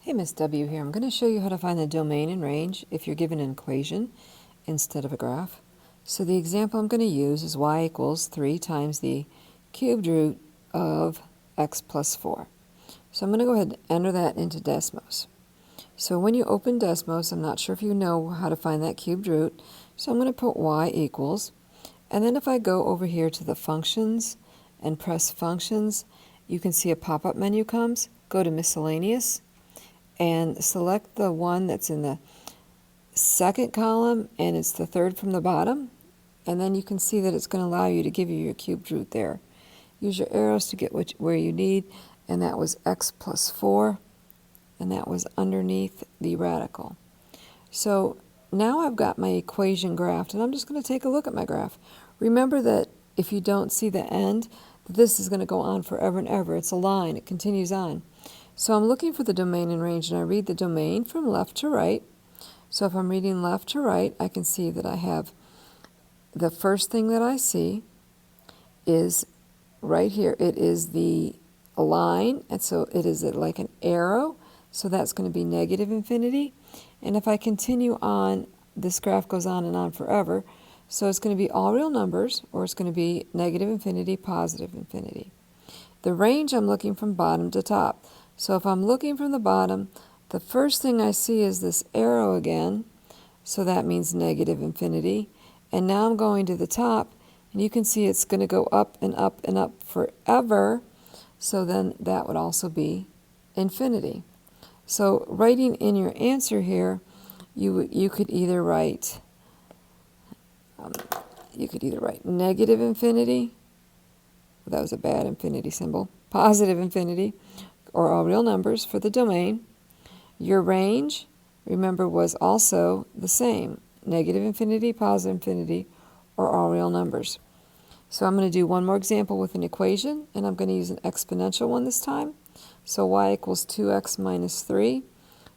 Hey, Miss W here. I'm going to show you how to find the domain and range if you're given an equation instead of a graph. So the example I'm going to use is y equals 3 times the cubed root of x plus 4. So I'm going to go ahead and enter that into Desmos. So when you open Desmos, I'm not sure if you know how to find that cubed root, so I'm going to put y equals, and then if I go over here to the functions and press functions, you can see a pop-up menu comes. Go to miscellaneous and select the one that's in the second column, and it's the third from the bottom, and then you can see that it's going to allow you to give you your cubed root there. Use your arrows to get where you need, and that was x plus 4, and that was underneath the radical. So now I've got my equation graphed, and I'm just going to take a look at my graph. Remember that if you don't see the end, this is going to go on forever and ever. It's a line. It continues on. So I'm looking for the domain and range, and I read the domain from left to right. So if I'm reading left to right, I can see that I have the first thing that I see is right here. It is the line, and so it is like an arrow. So that's going to be negative infinity. And if I continue on, this graph goes on and on forever. So it's going to be all real numbers, or it's going to be negative infinity, positive infinity. The range, I'm looking from bottom to top. So if I'm looking from the bottom, the first thing I see is this arrow again. So that means negative infinity. And now I'm going to the top, and you can see it's going to go up and up and up forever. So then that would also be infinity. So writing in your answer here, you could either write negative infinity. That was a bad infinity symbol. Positive infinity, or all real numbers for the domain. Your range, remember, was also the same. Negative infinity, positive infinity, or all real numbers. So I'm going to do one more example with an equation, and I'm going to use an exponential one this time. So y equals 2x minus 3.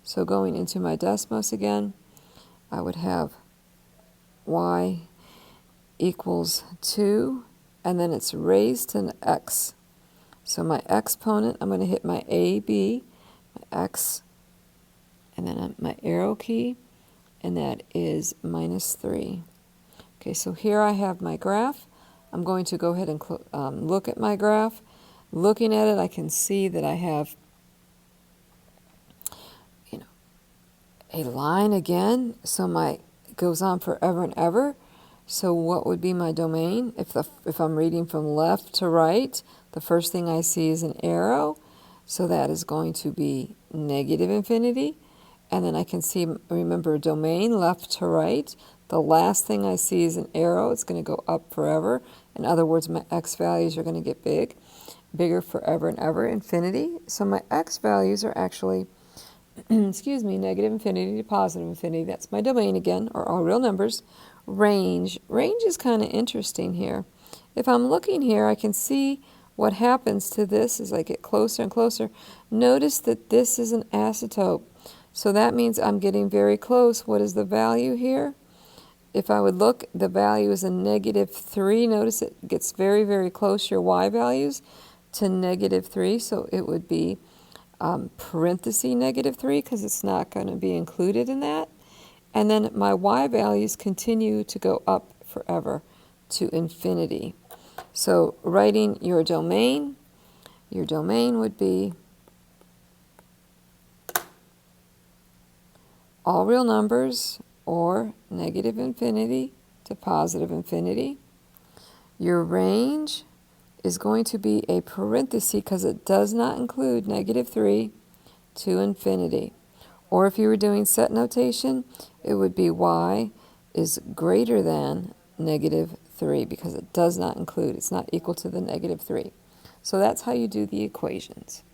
So going into my Desmos again, I would have y equals 2, and then it's raised to an x. So my exponent, I'm going to hit my A, B, my x, and then my arrow key, and that is minus 3. Okay, so here I have my graph. I'm going to go ahead and look at my graph. Looking at it, I can see that I have a line again, so it goes on forever and ever. So what would be my domain? If I'm reading from left to right, the first thing I see is an arrow, so that is going to be negative infinity. And then I can see, remember, domain left to right. The last thing I see is an arrow. It's going to go up forever. In other words, my x values are going to get bigger forever and ever, infinity. So my x values are actually, excuse me, negative infinity to positive infinity. That's my domain again, or all real numbers. Range is kind of interesting here. If I'm looking here, I can see what happens to this as I get closer and closer. Notice that this is an asymptote. So that means I'm getting very close. What is the value here? If I would look, the value is a negative 3. Notice it gets very, very close, your y values, to negative 3. So it would be parenthesis negative 3, because it's not going to be included in that. And then my y values continue to go up forever to infinity. So writing your domain would be all real numbers, or negative infinity to positive infinity. Your range is going to be a parenthesis because it does not include negative 3 to infinity. Or if you were doing set notation, it would be y is greater than negative 3 because it does not include, it's not equal to the negative 3. So that's how you do the equations.